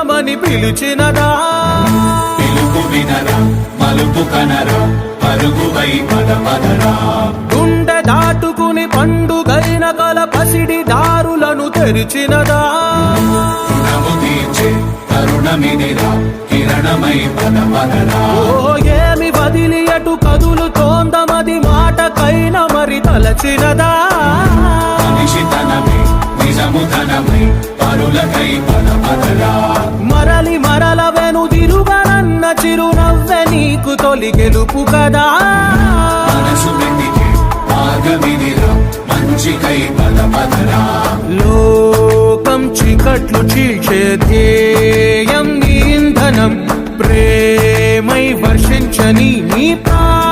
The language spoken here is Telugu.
చూద్దామని పిలిచినదా పిలుపు వినరా మలుపు కనరా పరుగువై పదపదరా గుండె దాటుకుని పండుగైన కల పసిడి దారులను తెరిచినదా రుణము తీర్చే తరుణమిదిరా కిరణమై పదపదరా ఓ ఏమి వదిలి అటు కదులుతోందమది మాటకైనా మరి తలచినదా మనిషితనమే నిజముతనమై పరులకై పదపదరా మరలి మరల వెనుదిరుగనన్న చిరునవ్వె నీకు తొలి గెలుపు కదా మనసు వెతికే మార్గమిదిరా మంచికై పదపదరా లోకం చీకట్లు చీల్చే ధ్యేయం నీ ఇంధనం ప్రేమై వర్షించని నీ